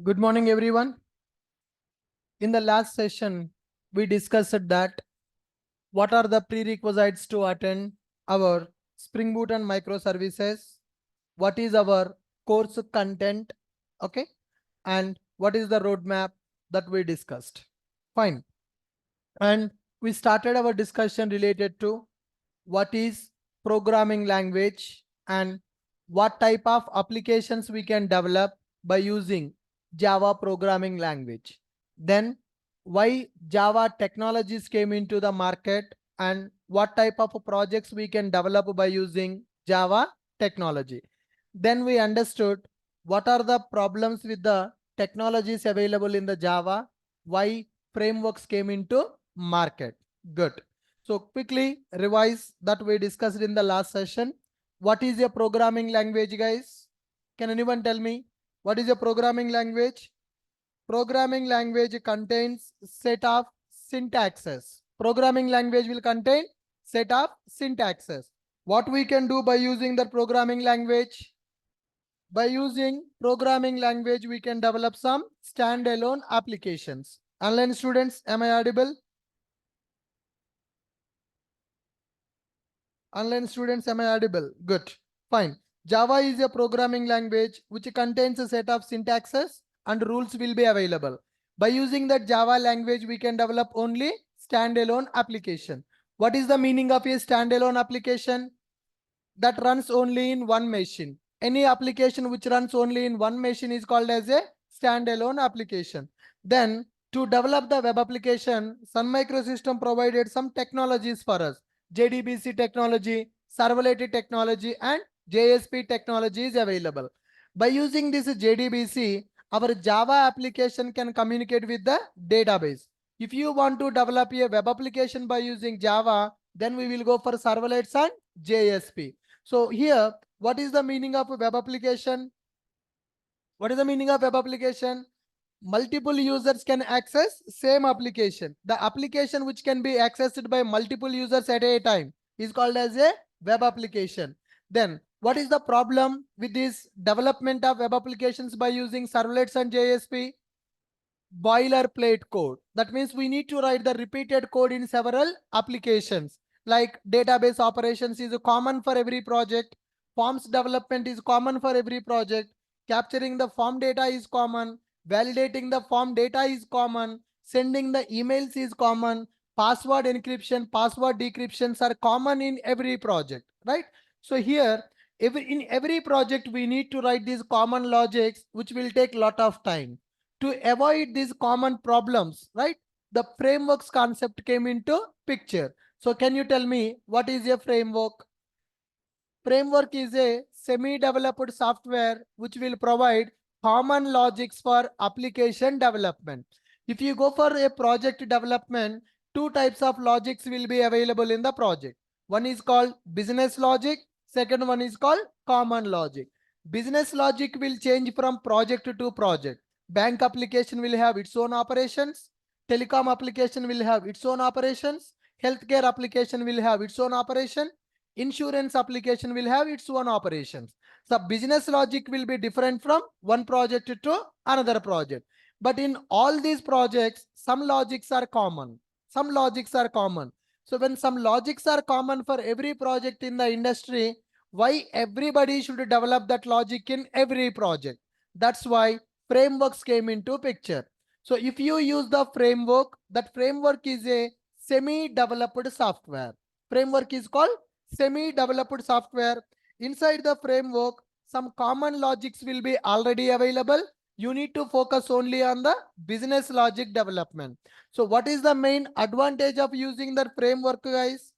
Good morning, everyone. In the last session, we discussed that what are the prerequisites to attend our Spring Boot and microservices, what is our course content, okay, and what is the roadmap that we discussed. Fine. And we started our discussion related to what is programming language and what type of applications we can develop by using Java programming language. Then why Java technologies came into the market and what type of projects we can develop by using Java technology. Then we understood what are the problems with the technologies available in the Java, why frameworks came into market. Good. So quickly revise that we discussed in the last session. What is a programming language, guys? Can anyone tell me what is a programming language? Programming language contains set of syntaxes. Programming language will contain set of syntaxes. What we can do by using the programming language? By using programming language, we can develop some standalone applications. Online students, am I audible? Online students, am I audible? Good. Fine. Java is a programming language which contains a set of syntaxes and rules will be available. By using that Java language, we can develop only standalone application. What is the meaning of a standalone application? That runs only in one machine. Any application which runs only in one machine is called as a standalone application. Then to develop the web application, Sun Microsystem provided some technologies for us. JDBC technology, servlet technology, and JSP technology is available. By using this JDBC, our Java application can communicate with the database. If you want to develop a web application by using Java, then we will go for servlets and JSP. So here, what is the meaning of a web application? What is the meaning of web application? Multiple users can access same application. The application which can be accessed by multiple users at a time is called as a web application. Then what is the problem with this development of web applications by using servlets and JSP? Boilerplate code. That means we need to write the repeated code in several applications. Like database operations is common for every project. Forms development is common for every project. Capturing the form data is common. Validating the form data is common. Sending the emails is common. Password encryption, password decryptions are common in every project, right? So here, in every project, we need to write these common logics, which will take a lot of time. To avoid these common problems, right? The frameworks concept came into picture. So can you tell me what is a framework? Framework is a semi-developed software which will provide common logics for application development. If you go for a project development, two types of logics will be available in the project. One is called business logic. Second one is called common logic. Business logic will change from project to project. Bank application will have its own operations. Telecom application will have its own operations. Healthcare application will have its own operation. Insurance application will have its own operations. So business logic will be different from one project to another project. But in all these projects, some logics are common. Some logics are common. So when some logics are common for every project in the industry, why everybody should develop that logic in every project? That's why frameworks came into picture. So if you use the framework, that framework is a semi-developed software. Framework is called semi-developed software. Inside the framework, some common logics will be already available. You need to focus only on the business logic development. So what is the main advantage of using the framework, guys?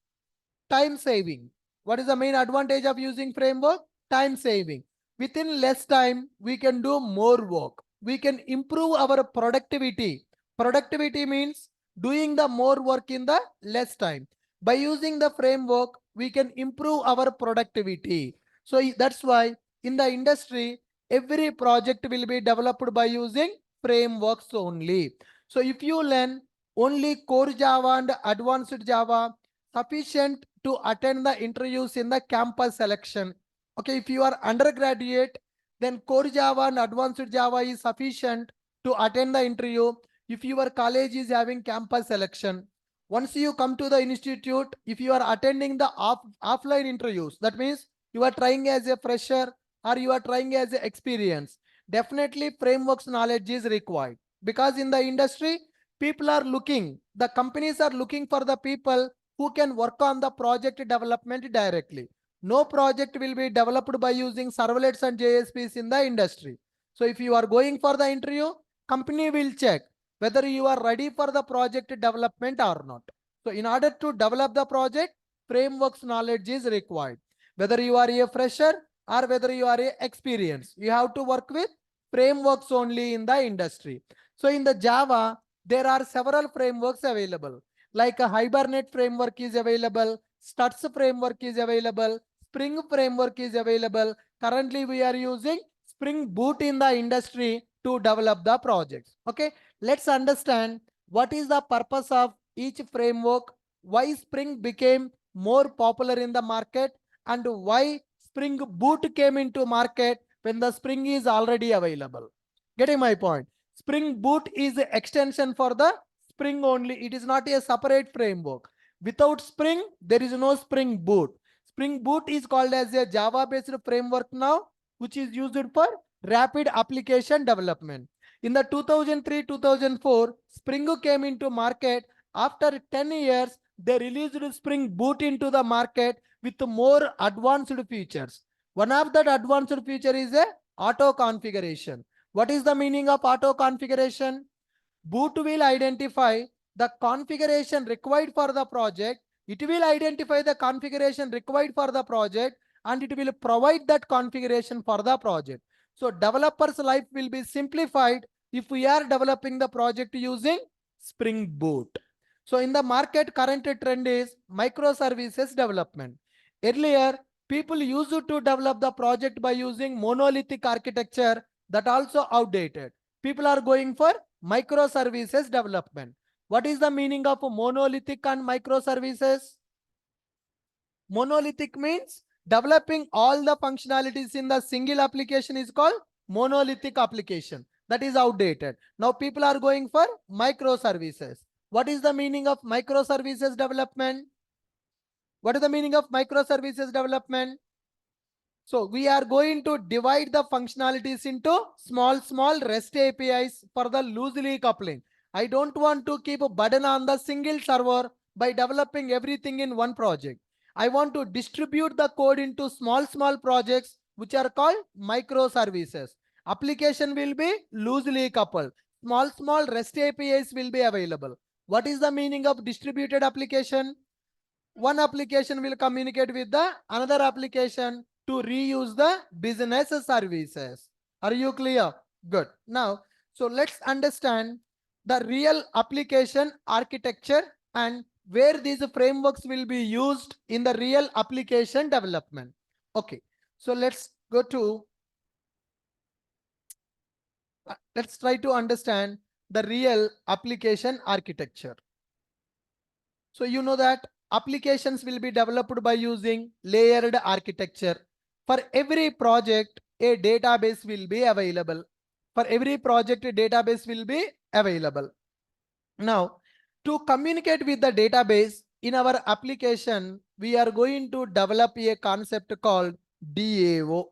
Time saving. What is the main advantage of using framework? Time saving. Within less time, we can do more work. We can improve our productivity. Productivity means doing the more work in the less time. By using the framework, we can improve our productivity. So that's why in the industry, every project will be developed by using frameworks only. So if you learn only core Java and advanced Java, sufficient to attend the interviews in the campus selection. Okay, if you are undergraduate, then core Java and advanced Java is sufficient to attend the interview if your college is having campus selection. Once you come to the institute, if you are attending the offline interviews, that means you are trying as a fresher or you are trying as an experience, definitely frameworks knowledge is required, because in the industry, people are looking, the companies are looking for the people who can work on the project development directly. No project will be developed by using servlets and JSPs in the industry. So if you are going for the interview, company will check whether you are ready for the project development or not. So in order to develop the project, frameworks knowledge is required. Whether you are a fresher or whether you are a experienced, you have to work with frameworks only in the industry. So in the Java, there are several frameworks available, like a Hibernate framework is available, Struts framework is available, Spring framework is available. Currently, we are using Spring Boot in the industry to develop the projects. Okay, let's understand what is the purpose of each framework, why Spring became more popular in the market, and why Spring Boot came into market when the Spring is already available. Getting my point? Spring Boot is an extension for the Spring only. It is not a separate framework. Without Spring, there is no Spring Boot. Spring Boot is called as a Java-based framework now, which is used for rapid application development. In the 2003-2004, Spring came into market. After 10 years, they released Spring Boot into the market with more advanced features. One of that advanced feature is a auto configuration. What is the meaning of auto configuration? Boot will identify the configuration required for the project. It will identify the configuration required for the project and it will provide that configuration for the project. So developer's life will be simplified if we are developing the project using Spring Boot. So in the market, current trend is microservices development. Earlier, people used to develop the project by using monolithic architecture, that also outdated. People are going for microservices development. What is the meaning of monolithic and microservices? Monolithic means developing all the functionalities in the single application is called monolithic application. That is outdated. Now people are going for microservices. What is the meaning of microservices development? What is the meaning of microservices development? So we are going to divide the functionalities into small REST APIs for the loosely coupling. I don't want to keep a burden on the single server by developing everything in one project. I want to distribute the code into small projects which are called microservices. Application will be loosely coupled. Small REST APIs will be available. What is the meaning of distributed application? One application will communicate with the another application to reuse the business services. Are you clear? Good. Now, so let's understand the real application architecture and where these frameworks will be used in the real application development. Okay, so let's go to, let's try to understand the real application architecture. So you know that applications will be developed by using layered architecture. For every project, a database will be available. For every project, a database will be available. Now, to communicate with the database in our application, we are going to develop a concept called DAO.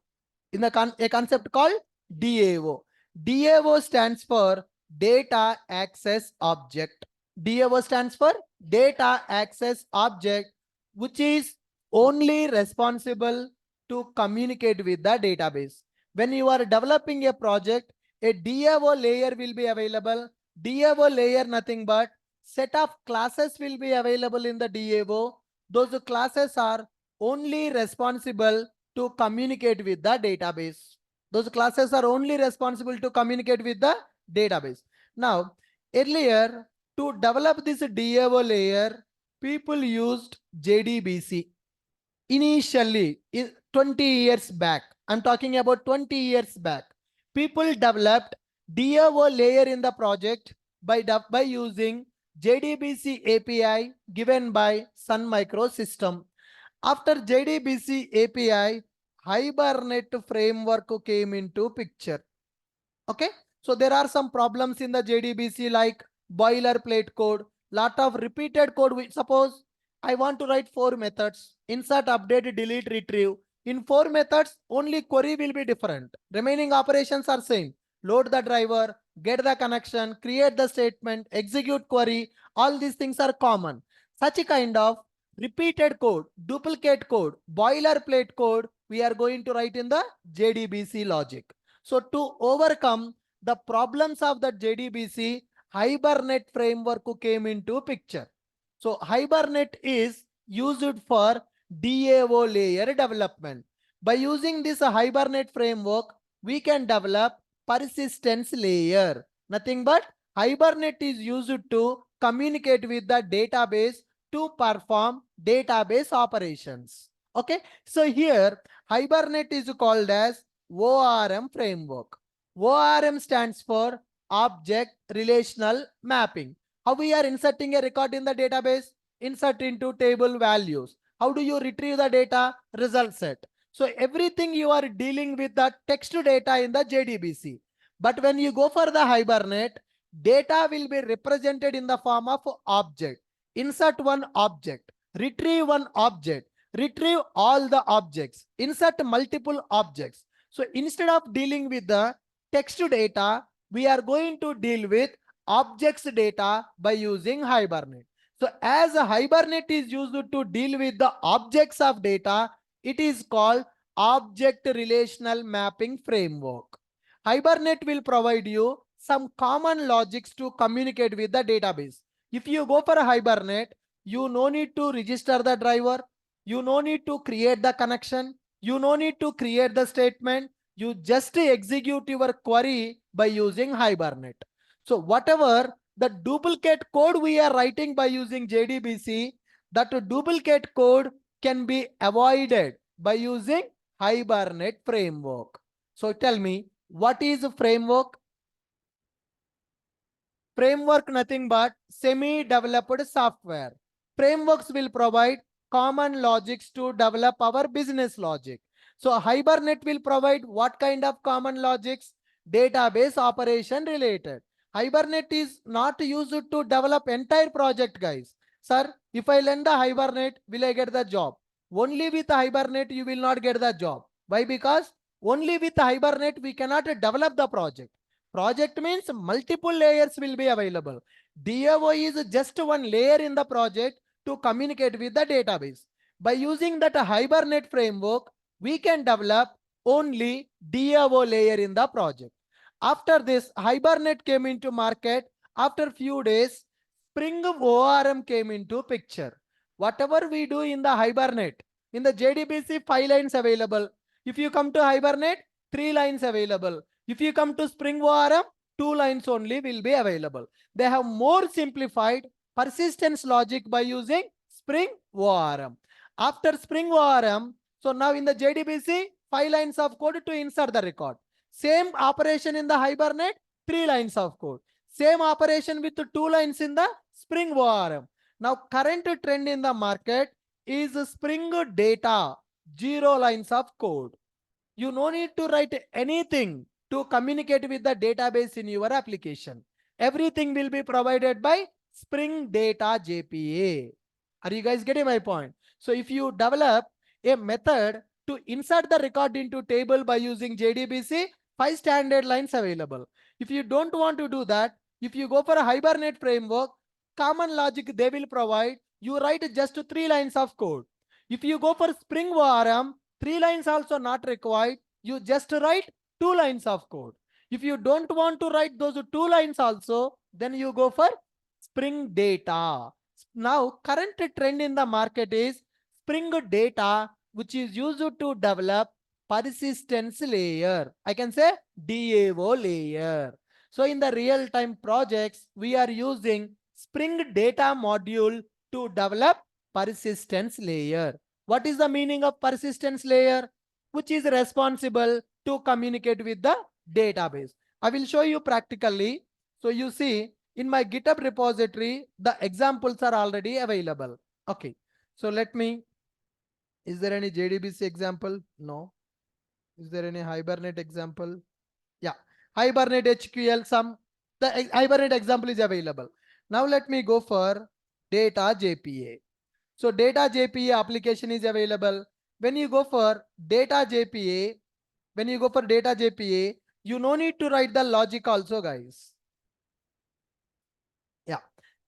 A concept called DAO. DAO stands for Data Access Object. DAO stands for Data Access Object, which is only responsible to communicate with the database. When you are developing a project, a DAO layer will be available. DAO layer nothing but set of classes will be available in the DAO. Those classes are only responsible to communicate with the database. Those classes are only responsible to communicate with the database. Now, earlier, to develop this DAO layer, people used JDBC. Initially, 20 years back, I'm talking about 20 years back, people developed DAO layer in the project by using JDBC API given by Sun Microsystem. After JDBC API, Hibernate framework came into picture. Okay, so there are some problems in the JDBC like boilerplate code, lot of repeated code. Suppose I want to write 4 methods: insert, update, delete, retrieve. In 4 methods, only query will be different. Remaining operations are same. Load the driver, get the connection, create the statement, execute query. All these things are common. Such a kind of repeated code, duplicate code, boilerplate code, we are going to write in the JDBC logic. So to overcome the problems of the JDBC, Hibernate framework came into picture. So Hibernate is used for DAO layer development. By using this Hibernate framework, we can develop persistence layer. Nothing but Hibernate is used to communicate with the database to perform database operations. Okay, so here Hibernate is called as ORM framework. ORM stands for Object Relational Mapping. How we are inserting a record in the database? Insert into table values. How do you retrieve the data? Result set. So everything you are dealing with the text data in the JDBC. But when you go for the Hibernate, data will be represented in the form of object. Insert one object, retrieve one object, retrieve all the objects, insert multiple objects. So instead of dealing with the text data, we are going to deal with objects data by using Hibernate. So as a Hibernate is used to deal with the objects of data, it is called Object Relational Mapping Framework. Hibernate will provide you some common logics to communicate with the database. If you go for a Hibernate, you no need to register the driver, you no need to create the connection, you no need to create the statement, you just execute your query by using Hibernate. So whatever the duplicate code we are writing by using JDBC, that duplicate code can be avoided by using Hibernate framework. So tell me, what is a framework? Framework nothing but semi-developed software. Frameworks will provide common logics to develop our business logic. So Hibernate will provide what kind of common logics? Database operation related. Hibernate is not used to develop entire project, guys. Sir, if I learn the Hibernate, will I get the job? Only with Hibernate, you will not get the job. Why? Because only with Hibernate, we cannot develop the project. Project means multiple layers will be available. DAO is just one layer in the project to communicate with the database. By using that Hibernate framework, we can develop only DAO layer in the project. After this, Hibernate came into market. After few days, Spring ORM came into picture. Whatever we do in the Hibernate, in the JDBC, 5 lines available. If you come to Hibernate, 3 lines available. If you come to Spring ORM, 2 lines only will be available. They have more simplified persistence logic by using Spring ORM. After Spring ORM, so now in the JDBC, 5 lines of code to insert the record. Same operation in the Hibernate, 3 lines of code. Same operation with 2 lines in the Spring ORM. Now current trend in the market is Spring Data, 0 lines of code. You no need to write anything to communicate with the database in your application. Everything will be provided by Spring Data JPA. Are you guys getting my point? So if you develop a method to insert the record into table by using JDBC, 5 standard lines available. If you don't want to do that, if you go for a Hibernate framework, common logic they will provide, you write just 3 lines of code. If you go for Spring ORM, 3 lines also not required. You just write 2 lines of code. If you don't want to write those 2 lines also, then you go for Spring Data. Now, current trend in the market is Spring Data, which is used to develop persistence layer. I can say DAO layer. So in the real-time projects, we are using Spring Data module to develop persistence layer. What is the meaning of persistence layer? Which is responsible to communicate with the database. I will show you practically. So you see in my GitHub repository, the examples are already available. Okay. So let me, is there any JDBC example? No. Is there any Hibernate example? Yeah, Hibernate HQL, the Hibernate example is available. Now let me go for data JPA. So data JPA application is available. When you go for data JPA, you no need to write the logic also, guys. Yeah,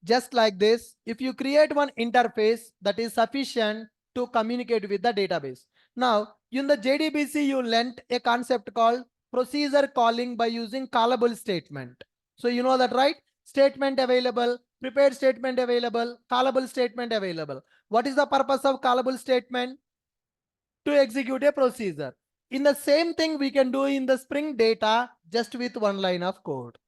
just like this, if you create one interface that is sufficient to communicate with the database. Now, in the JDBC, you learnt a concept called procedure calling by using callable statement. So you know that, right? Statement available, prepared statement available, callable statement available. What is the purpose of callable statement? To execute a procedure. In the same thing we can do in the Spring Data just with one line of code.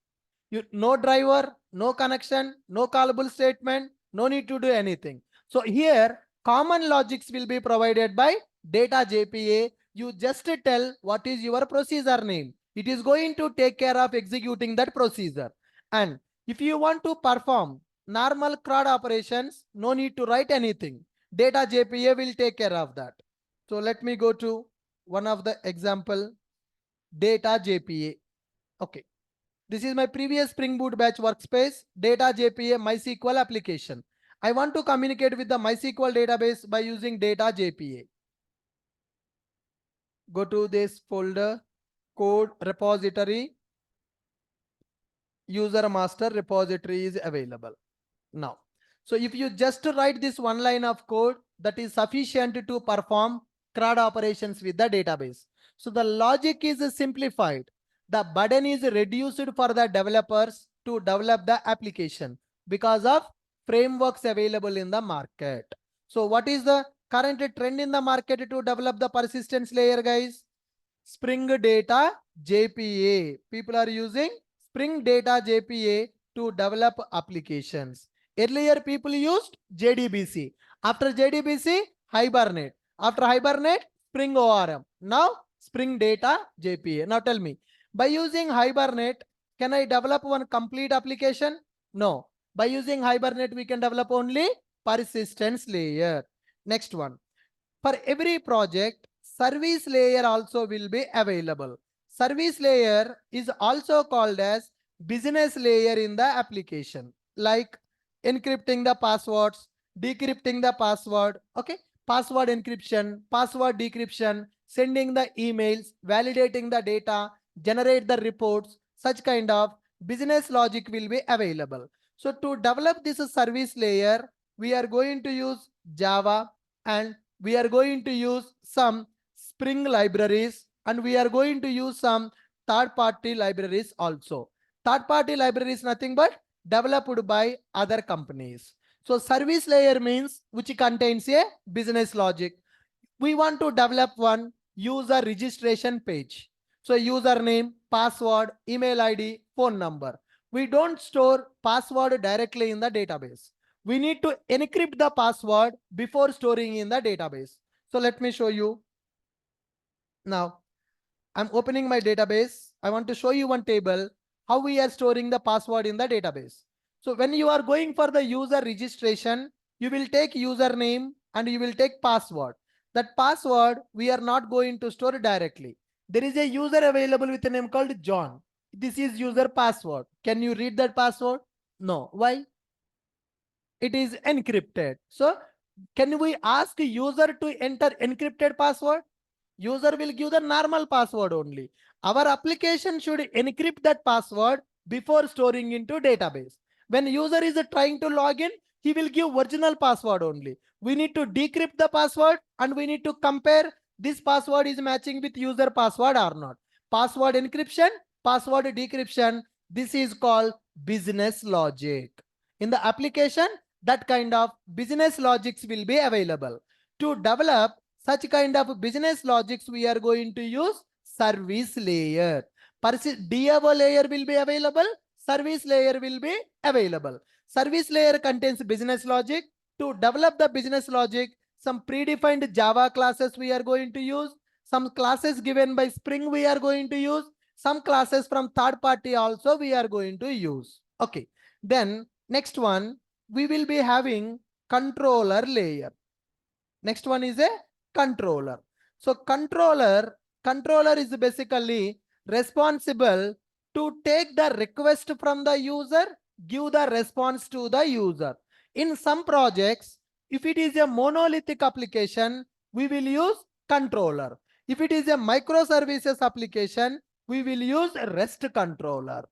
No driver, no connection, no callable statement, no need to do anything. So here common logics will be provided by data JPA. You just tell what is your procedure name. It is going to take care of executing that procedure. And if you want to perform normal CRUD operations, no need to write anything. Data JPA will take care of that. So let me go to one of the example, data JPA. Okay. This is my previous Spring Boot batch workspace, data JPA MySQL application. I want to communicate with the MySQL database by using data JPA. Go to this folder, code repository, user master repository is available now. So if you just write this one line of code, that is sufficient to perform CRUD operations with the database. So the logic is simplified. The burden is reduced for the developers to develop the application because of frameworks available in the market. So what is the current trend in the market to develop the persistence layer, guys? Spring Data JPA. People are using Spring Data JPA to develop applications. Earlier, people used JDBC. After JDBC, Hibernate. After Hibernate, Spring ORM. Now, Spring Data JPA. Now tell me, by using Hibernate, can I develop one complete application? No. By using Hibernate, we can develop only persistence layer. Next one. For every project, service layer also will be available. Service layer is also called as business layer in the application, like encrypting the passwords, decrypting the password, okay, password encryption, password decryption, sending the emails, validating the data, generate the reports, such kind of business logic will be available. So to develop this service layer, we are going to use Java, and we are going to use some Spring libraries, and we are going to use some third-party libraries also. Third-party library is nothing but developed by other companies. So service layer means which contains a business logic. We want to develop one user registration page. So username, password, email ID, phone number. We don't store password directly in the database. We need to encrypt the password before storing in the database. So let me show you. Now, I'm opening my database. I want to show you one table, how we are storing the password in the database. So when you are going for the user registration, you will take username and you will take password. That password, we are not going to store directly. There is a user available with a name called John. This is user password. Can you read that password? No. Why? It is encrypted. So can we ask user to enter encrypted password? User will give the normal password only. Our application should encrypt that password before storing into database. When user is trying to log in, he will give original password only. We need to decrypt the password and we need to compare this password is matching with user password or not. Password encryption, password decryption. This is called business logic. In the application, that kind of business logics will be available. To develop such kind of business logics, we are going to use service layer. DAO layer will be available. Service layer will be available. Service layer contains business logic. To develop the business logic, some predefined Java classes we are going to use. Some classes given by Spring we are going to use. Some classes from third party also we are going to use. Okay. Then next one, we will be having controller layer. Next one is a controller. So controller Controller is basically responsible to take the request from the user, give the response to the user. In some projects, if it is a monolithic application, we will use controller. If it is a microservices application, we will use REST controller.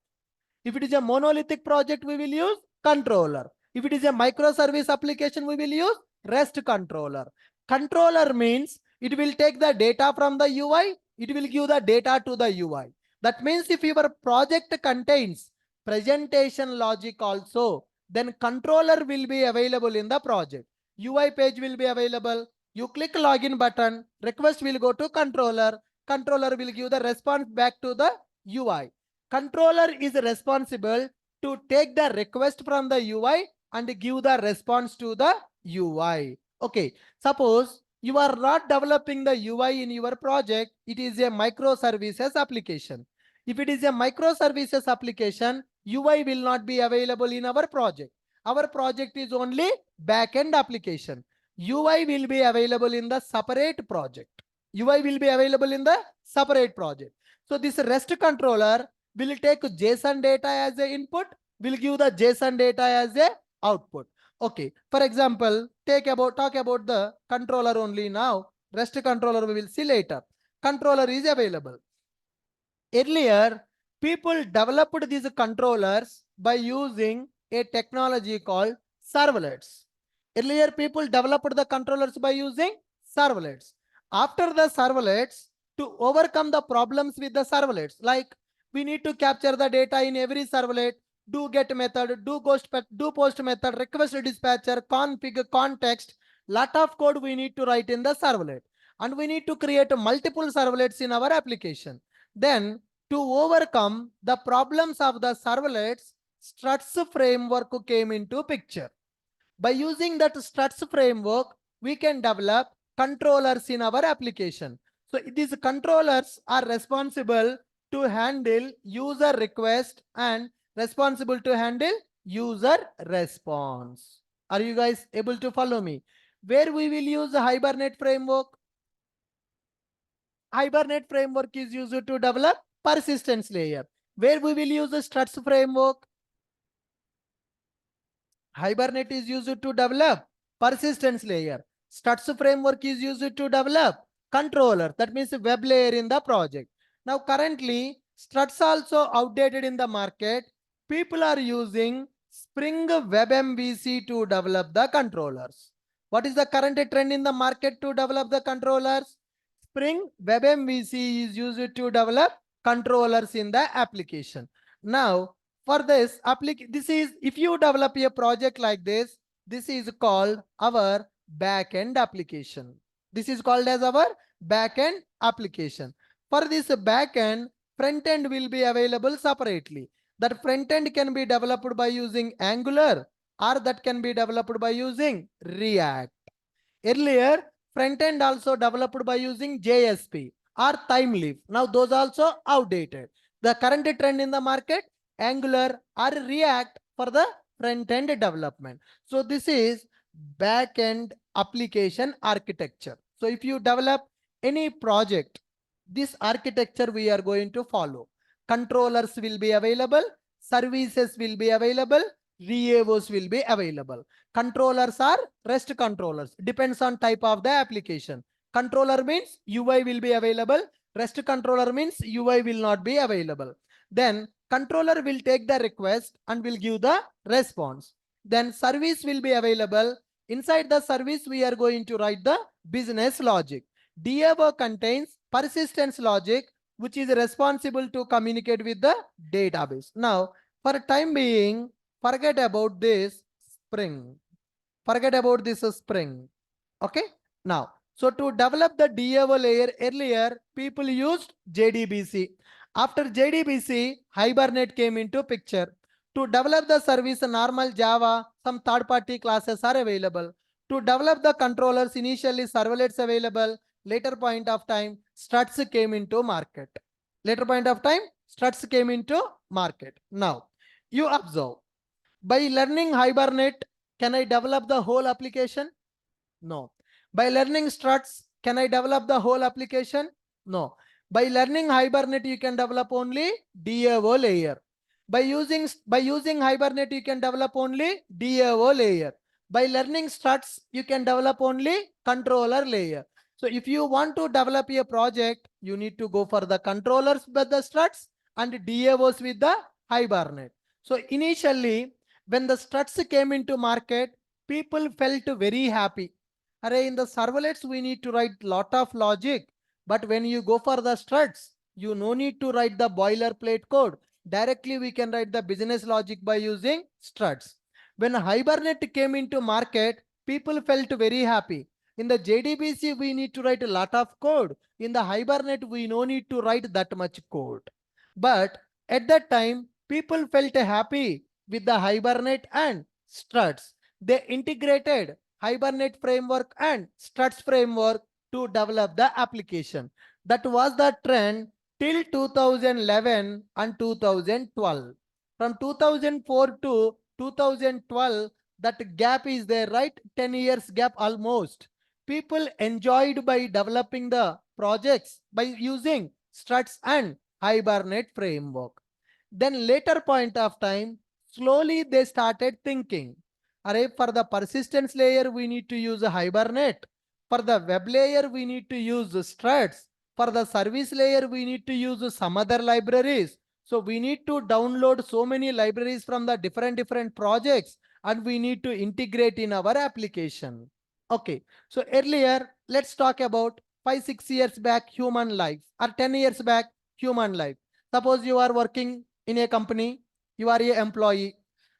If it is a monolithic project, we will use controller. If it is a microservice application, we will use REST controller. Controller means it will take the data from the UI, it will give the data to the UI. That means if your project contains presentation logic also, then controller will be available in the project. UI page will be available. You click login button, request will go to controller. Controller will give the response back to the UI. Controller is responsible to take the request from the UI and give the response to the UI. Okay, suppose you are not developing the UI in your project, it is a microservices application. If it is a microservices application, UI will not be available in our project. Our project is only backend application. UI will be available in the separate project. UI will be available in the separate project. So this REST controller will take JSON data as a input, will give the JSON data as a output. Okay, for example, talk about the controller only now. REST controller we will see later. Controller is available. Earlier, people developed these controllers by using a technology called servlets. Earlier, people developed the controllers by using servlets. After the servlets, to overcome the problems with the servlets, like we need to capture the data in every servlet, do get method, do post method, request dispatcher, config, context, lot of code we need to write in the servlet. And we need to create multiple servlets in our application. Then to overcome the problems of the servlets, struts framework came into picture. By using that struts framework, we can develop controllers in our application. So these controllers are responsible to handle user request and responsible to handle user response. Are you guys able to follow me? Where we will use the Hibernate framework? Hibernate framework is used to develop persistence layer. Where we will use the struts framework? Hibernate is used to develop persistence layer. Struts framework is used to develop controller. That means web layer in the project. Now currently, struts also outdated in the market. People are using Spring Web MVC to develop the controllers. What is the current trend in the market to develop the controllers? Spring Web MVC is used to develop controllers in the application. Now, for this if you develop a project like this is called our backend application. This is called as our backend application. For this backend, front end will be available separately. That front end can be developed by using Angular, or that can be developed by using React. Earlier, front end also developed by using JSP or Timeleaf. Now those also outdated. The current trend in the market, Angular or React for the front end development. So this is back end application architecture. So if you develop any project, this architecture we are going to follow. Controllers will be available, services will be available, VAOs will be available. Controllers are REST controllers, depends on type of the application. Controller means UI will be available, REST controller means UI will not be available. Then controller will take the request and will give the response. Then service will be available. Inside the service, we are going to write the business logic. DAO contains persistence logic, which is responsible to communicate with the database. Now, for time being, forget about this Spring. Forget about this Spring. Okay. Now, so to develop the DAO layer, earlier people used JDBC. After JDBC, Hibernate came into picture. To develop the service, normal Java, some third-party classes are available. To develop the controllers, initially servlets available. Later point of time, struts came into market. Later point of time, struts came into market. Now, you observe. By learning Hibernate, can I develop the whole application? No. By learning struts, can I develop the whole application? No. By learning Hibernate, you can develop only DAO layer. By using Hibernate, you can develop only DAO layer. By learning struts, you can develop only controller layer. So if you want to develop a project, you need to go for the controllers with the struts and DAOs with the Hibernate. So initially, when the struts came into market, people felt very happy. Array, in the servlets, we need to write lot of logic. But when you go for the struts, you no need to write the boilerplate code. Directly, we can write the business logic by using struts. When Hibernate came into market, people felt very happy. In the JDBC, we need to write a lot of code. In the Hibernate, we no need to write that much code. But at that time, people felt happy with the Hibernate and struts. They integrated Hibernate framework and struts framework to develop the application. That was the trend till 2011 and 2012. From 2004 to 2012, that gap is there, right? 10 years gap almost. People enjoyed by developing the projects by using struts and Hibernate framework. Then later point of time, slowly they started thinking, array, for the persistence layer, we need to use a Hibernate. For the web layer, we need to use struts. For the service layer, we need to use some other libraries. So we need to download so many libraries from the different projects, and we need to integrate in our application. Okay, so earlier, let's talk about 5-6 years back human life, or 10 years back human life. Suppose you are working in a company, you are a employee.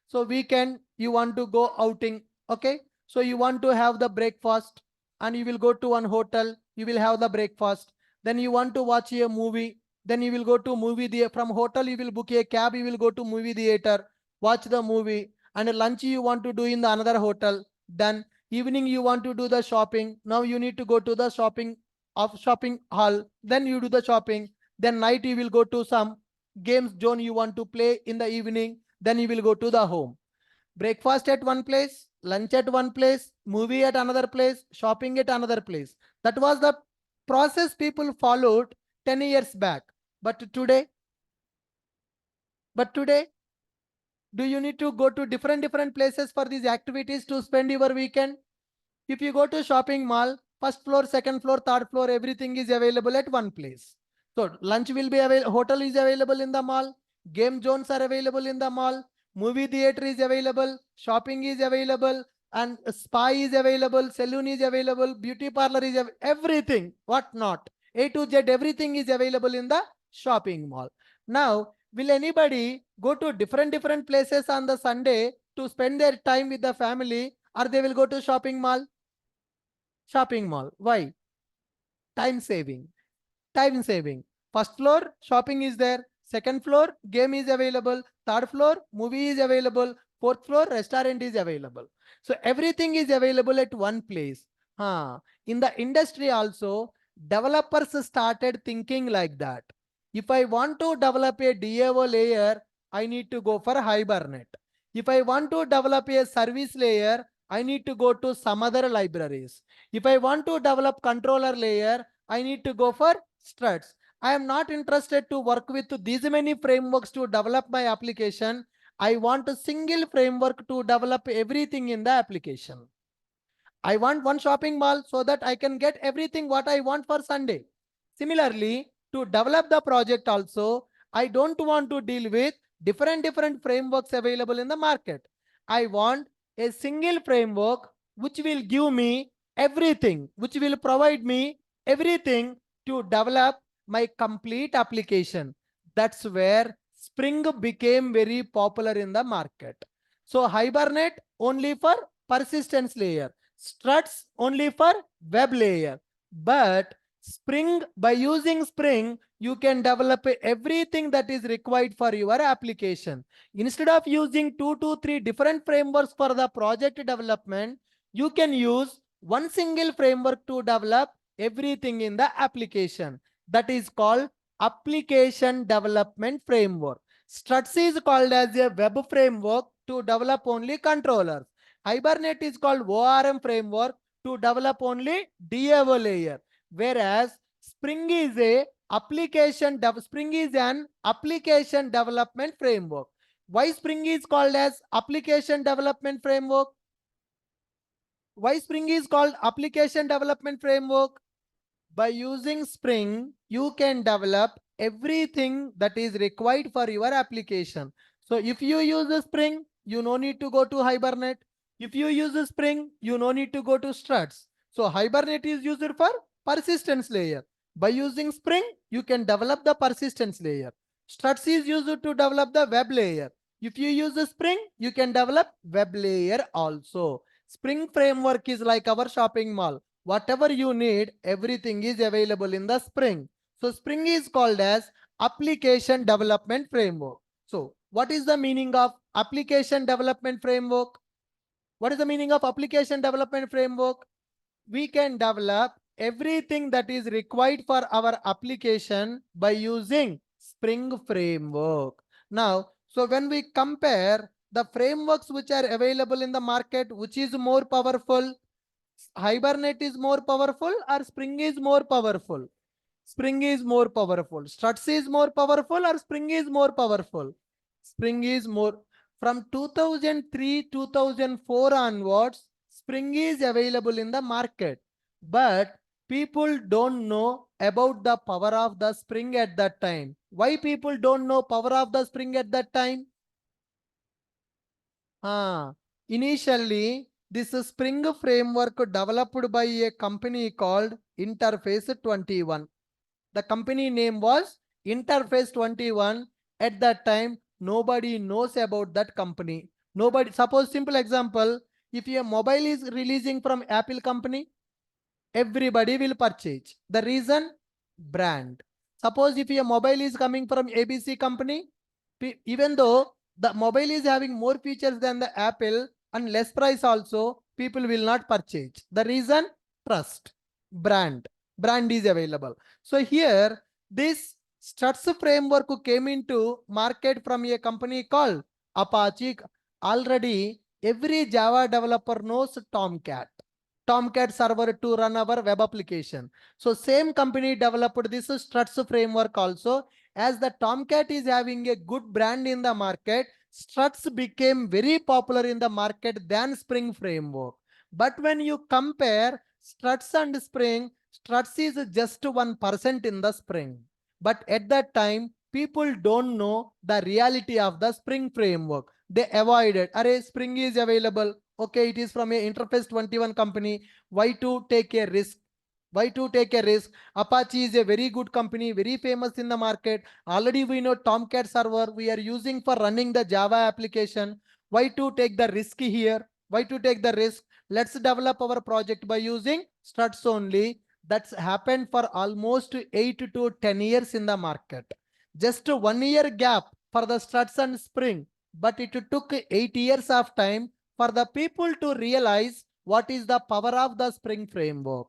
So weekend, you want to go outing. Okay, so you want to have the breakfast, and you will go to one hotel, you will have the breakfast. Then you want to watch a movie, then you will go to movie theater. From hotel, you will book a cab, you will go to movie theater, watch the movie, and lunch you want to do in the another hotel. Then evening you want to do the shopping. Now you need to go to the shopping hall, then you do the shopping. Then night you will go to some games zone you want to play in the evening, then you will go to the home. Breakfast at one place, lunch at one place, movie at another place, shopping at another place. That was the process people followed 10 years back. But today, do you need to go to different places for these activities to spend your weekend? If you go to shopping mall, first floor, second floor, third floor, everything is available at one place. So lunch will be available, hotel is available in the mall, game zones are available in the mall, movie theater is available, shopping is available, and spa is available, saloon is available, beauty parlor is everything, what not. A to Z, everything is available in the shopping mall. Now, will anybody go to different places on the Sunday to spend their time with the family, or they will go to shopping mall? Shopping mall. Why? Time saving. Time saving. First floor, shopping is there. Second floor, game is available. Third floor, movie is available. Fourth floor, restaurant is available. So everything is available at one place. In the industry also, developers started thinking like that. If I want to develop a DAO layer, I need to go for Hibernate. If I want to develop a service layer, I need to go to some other libraries. If I want to develop controller layer, I need to go for struts. I am not interested to work with these many frameworks to develop my application. I want a single framework to develop everything in the application. I want one shopping mall so that I can get everything what I want for Sunday. Similarly, to develop the project also, I don't want to deal with different frameworks available in the market. I want a single framework which will give me everything, which will provide me everything to develop my complete application. That's where Spring became very popular in the market. So Hibernate only for persistence layer, struts only for web layer. But Spring, by using Spring, you can develop everything that is required for your application. Instead of using 2 to 3 different frameworks for the project development, you can use one single framework to develop everything in the application. That is called application development framework. Struts is called as a web framework to develop only controllers. Hibernate is called ORM framework to develop only DAO layer. Whereas Spring is a Spring is an application development framework. Why Spring is called as application development framework? Why Spring is called application development framework? By using Spring, you can develop everything that is required for your application. So if you use the Spring, you no need to go to Hibernate. If you use the Spring, you no need to go to struts. So Hibernate is used for persistence layer. By using Spring, you can develop the persistence layer. Struts is used to develop the web layer. If you use the Spring, you can develop web layer also. Spring framework is like our shopping mall. Whatever you need, everything is available in the Spring. So Spring is called as application development framework. So what is the meaning of application development framework? What is the meaning of application development framework? We can develop everything that is required for our application by using Spring framework. Now, so when we compare the frameworks which are available in the market, which is more powerful, Hibernate is more powerful or Spring is more powerful? Spring is more powerful. Struts is more powerful or Spring is more powerful? Spring is more. From 2003, 2004 onwards, Spring is available in the market. But people don't know about the power of the Spring at that time. Why people don't know power of the Spring at that time? Initially, this Spring framework developed by a company called Interface 21. The company name was Interface 21. At that time, nobody knows about that company. Nobody, suppose simple example, if your mobile is releasing from Apple company, everybody will purchase. The reason? Brand. Suppose if your mobile is coming from ABC company, even though the mobile is having more features than the Apple and less price also, people will not purchase. The reason? Trust. Brand. Brand is available. So here, this Struts framework came into market from a company called Apache. Already, every Java developer knows Tomcat. Tomcat server to run our web application. So same company developed this Struts framework also. As the Tomcat is having a good brand in the market, Struts became very popular in the market than Spring framework. But when you compare Struts and Spring, Struts is just 1% in the Spring. But at that time, people don't know the reality of the Spring framework. They avoided. Array, Spring is available. Okay, it is from a Interface 21 company. Why to take a risk? Why to take a risk? Apache is a very good company, very famous in the market. Already we know Tomcat server we are using for running the Java application. Why to take the risk here? Why to take the risk? Let's develop our project by using Struts only. That's happened for almost 8 to 10 years in the market. Just 1 year gap for the Struts and Spring, but it took 8 years of time for the people to realize what is the power of the Spring framework.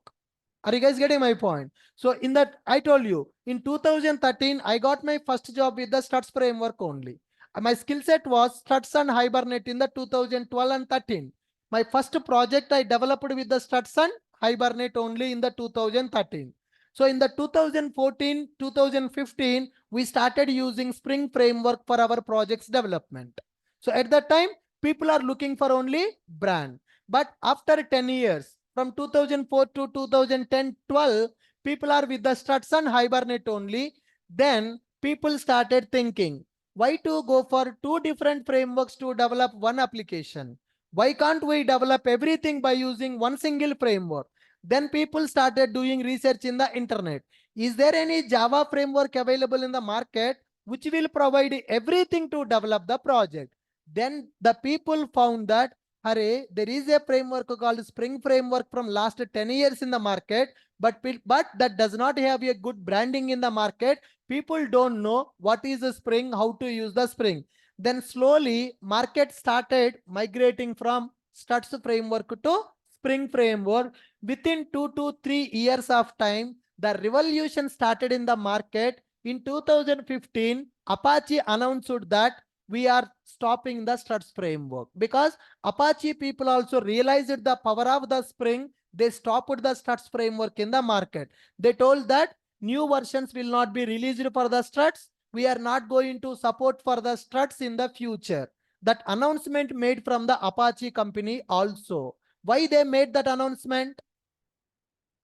Are you guys getting my point? So in that, I told you, in 2013, I got my first job with the Struts framework only. My skill set was Struts and Hibernate in the 2012 and 13. My first project I developed with the Struts and Hibernate only in the 2013. So in the 2014, 2015, we started using Spring framework for our projects development. So at that time, people are looking for only brand. But after 10 years, from 2004 to 2010-12, people are with the Struts and Hibernate only. Then people started thinking, why to go for two different frameworks to develop one application? Why can't we develop everything by using one single framework? Then people started doing research in the internet. Is there any Java framework available in the market which will provide everything to develop the project? Then the people found that Hare, there is a framework called Spring framework from last 10 years in the market, but that does not have a good branding in the market. People don't know what is the Spring, how to use the Spring. Then slowly market started migrating from Struts framework to Spring framework. Within 2 to 3 years of time, the revolution started in the market. In 2015, Apache announced that we are stopping the Struts framework because Apache people also realized the power of the Spring. They stopped the Struts framework in the market. They told that new versions will not be released for the struts. We are not going to support for the struts in the future. That announcement made from the Apache company also. Why they made that announcement?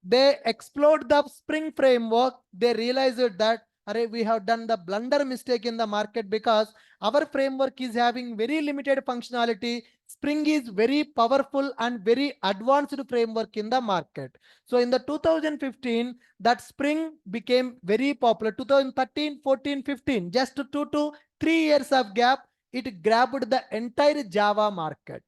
They explored the Spring framework. They realized that we have done the blunder mistake in the market because our framework is having very limited functionality. Spring is very powerful and very advanced framework in the market. So in the 2015, that Spring became very popular. 2013, 14, 15, just 2 to 3 years of gap, it grabbed the entire Java market.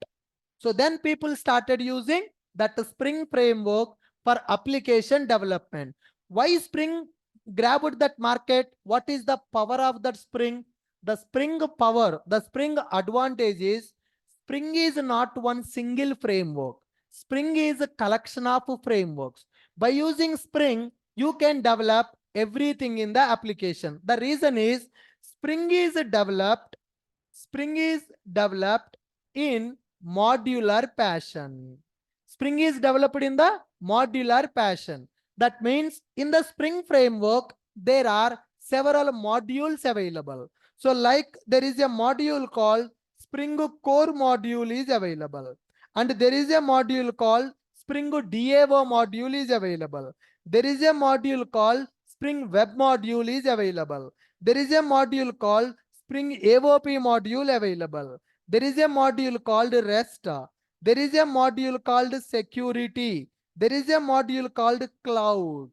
So then people started using that Spring framework for application development. Why Spring grabbed that market? What is the power of that Spring? The Spring power, the Spring advantage is Spring is not one single framework. Spring is a collection of frameworks. By using Spring, you can develop everything in the application. The reason is Spring is developed in modular fashion. Spring is developed in the modular fashion. That means in the Spring framework, there are several modules available. So like there is a module called Spring Core module is available. And there is a module called Spring DAO module is available. There is a module called Spring Web module is available. There is a module called Spring AOP module available. There is a module called REST. There is a module called security. There is a module called cloud.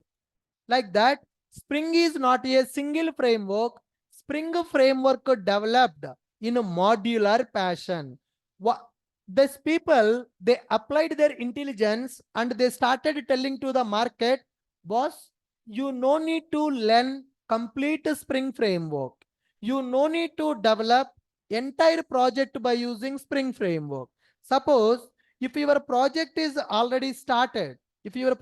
Like that, Spring is not a single framework. Spring framework developed in a modular fashion. These people, they applied their intelligence and they started telling to the market, boss, you no need to learn complete Spring framework. You no need to develop entire project by using Spring framework. Suppose if your project is already started, if you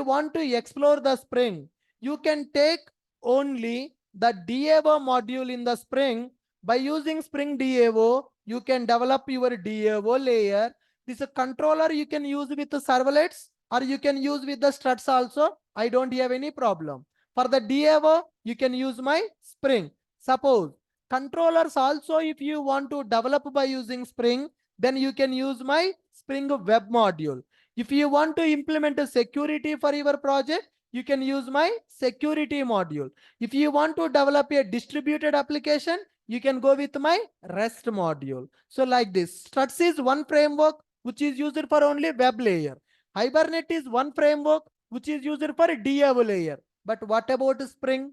want to explore the Spring, you can take only the DAO module in the Spring. By using Spring DAO, you can develop your DAO layer. This is a controller you can use with the servlets or you can use with the struts also. I don't have any problem. For the DAO, you can use my Spring. Suppose controllers also, if you want to develop by using Spring, then you can use my Spring Web module. If you want to implement a security for your project, you can use my security module. If you want to develop a distributed application, you can go with my REST module. So like this, Struts is one framework which is used for only web layer. Hibernate is one framework which is used for a DAO layer. But what about Spring?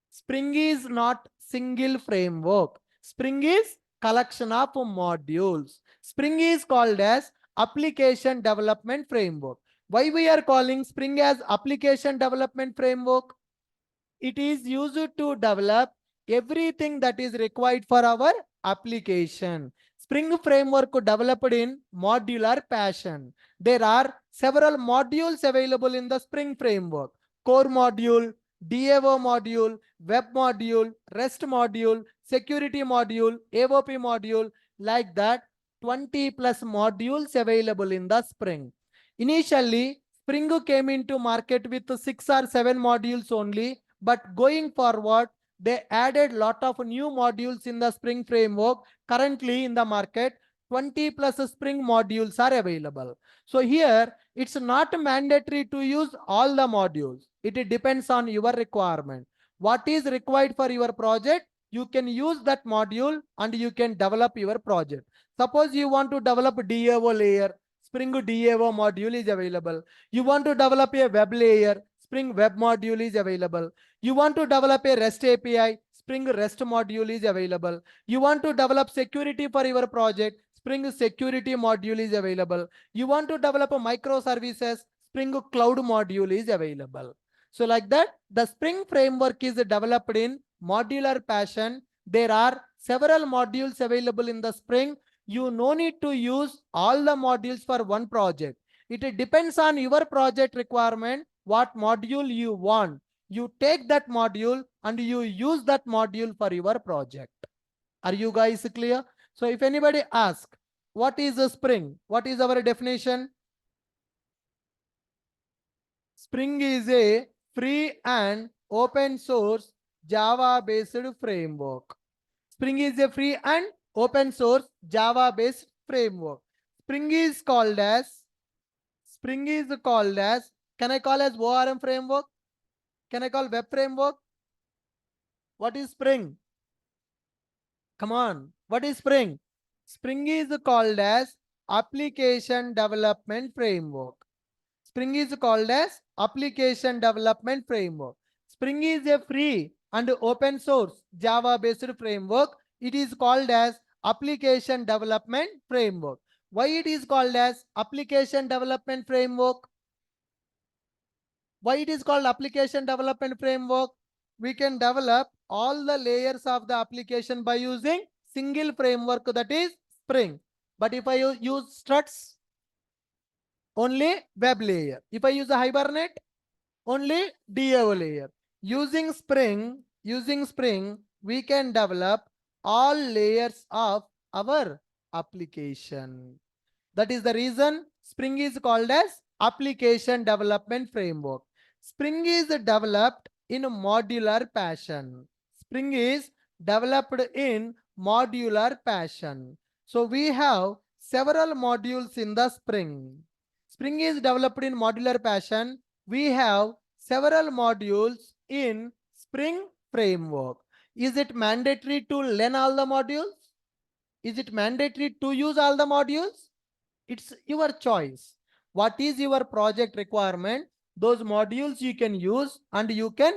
Spring is not single framework. Spring is collection of modules. Spring is called as application development framework. Why we are calling Spring as application development framework? It is used to develop everything that is required for our application. Spring framework developed in modular fashion. There are several modules available in the Spring framework. Core module, DAO module, web module, REST module, security module, AOP module, like that 20 plus modules available in the Spring. Initially, Spring came into market with 6 or 7 modules only, but going forward, they added lot of new modules in the Spring framework. Currently in the market, 20 plus Spring modules are available. So here, it's not mandatory to use all the modules. It depends on your requirement. What is required for your project, you can use that module and you can develop your project. Suppose you want to develop DAO layer, Spring DAO module is available. You want to develop a web layer, Spring Web module is available. You want to develop a REST API, Spring REST module is available. You want to develop security for your project, Spring Security module is available. You want to develop a microservices, Spring Cloud module is available. So like that, the Spring framework is developed in modular fashion. There are several modules available in the Spring. You no need to use all the modules for one project. It depends on your project requirement, what module you want. You take that module and you use that module for your project. Are you guys clear? So if anybody asks, what is a Spring? What is our definition? Spring is a free and open source Java based framework. Spring is a free and open source Java based framework. Spring is called as, can I call as ORM framework? Can I call web framework? What is Spring? Come on. What is Spring? Spring is called as application development framework. Spring is called as application development framework. Spring is a free and open source Java based framework. It is called as application development framework. Why it is called as application development framework? Why it is called application development framework? We can develop all the layers of the application by using single framework, that is Spring. But if I use struts, only web layer. If I use a Hibernate, only DAO layer. Using Spring, we can develop all layers of our application. That is the reason Spring is called as application development framework. Spring is developed in modular fashion. Spring is developed in modular fashion. So we have several modules in the Spring. Spring is developed in modular fashion. We have several modules in Spring framework. Is it mandatory to learn all the modules? Is it mandatory to use all the modules? It's your choice. What is your project requirement? Those modules you can use and you can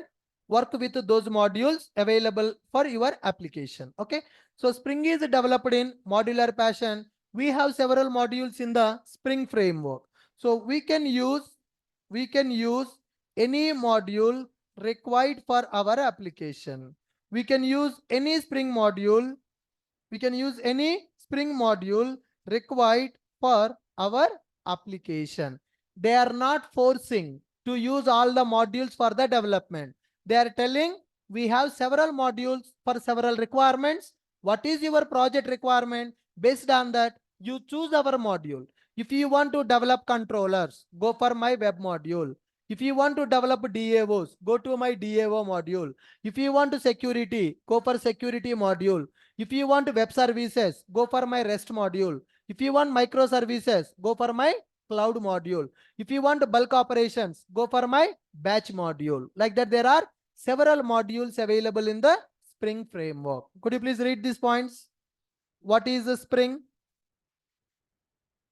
work with those modules available for your application. Okay. So Spring is developed in modular fashion. We have several modules in the Spring framework. So we can use any module required for our application. We can use any Spring module. We can use any Spring module required for our application. They are not forcing to use all the modules for the development. They are telling we have several modules for several requirements. What is your project requirement? Based on that, you choose our module. If you want to develop controllers, go for my web module. If you want to develop DAOs, go to my DAO module. If you want to security, go for security module. If you want web services, go for my REST module. If you want microservices, go for my cloud module. If you want bulk operations, go for my batch module. Like that, there are several modules available in the Spring framework. Could you please read these points? What is the Spring?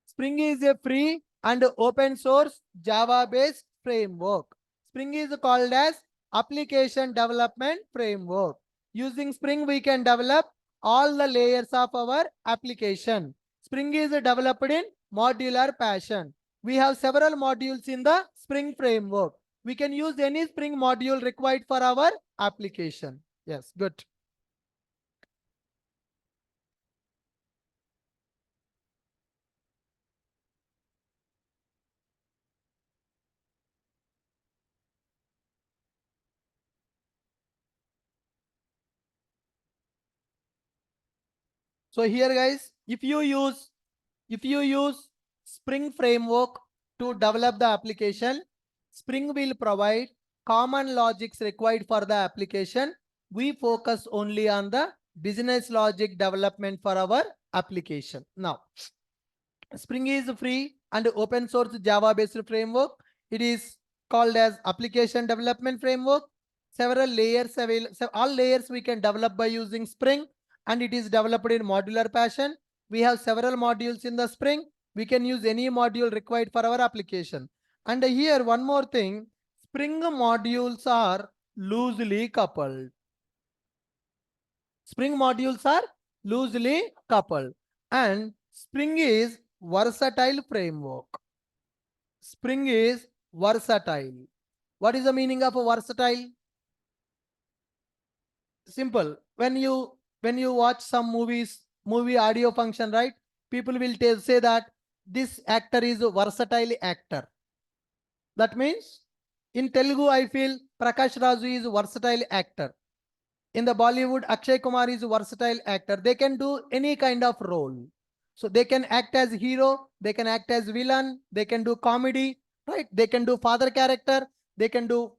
Spring is a free and open source Java-based framework. Spring is called as application development framework. Using Spring, we can develop all the layers of our application. Spring is developed in modular fashion. We have several modules in the Spring framework. We can use any Spring module required for our application. Yes, good. So here guys, if you use Spring framework to develop the application, Spring will provide common logics required for the application. We focus only on the business logic development for our application. Now, Spring is free and open source Java based framework. It is called as application development framework. Several layers available, so all layers we can develop by using Spring, and it is developed in modular fashion. We have several modules in the Spring. We can use any module required for our application. And here one more thing, Spring modules are loosely coupled. Spring modules are loosely coupled, and Spring is versatile framework. Spring is versatile. What is the meaning of a versatile? Simple. When you watch some movie audio function, right? People will say that this actor is a versatile actor. That means in Telugu, I feel Prakash Raju is a versatile actor. In the Bollywood, Akshay Kumar is a versatile actor. They can do any kind of role. So they can act as hero, they can act as villain, they can do comedy, right? They can do father character, they can do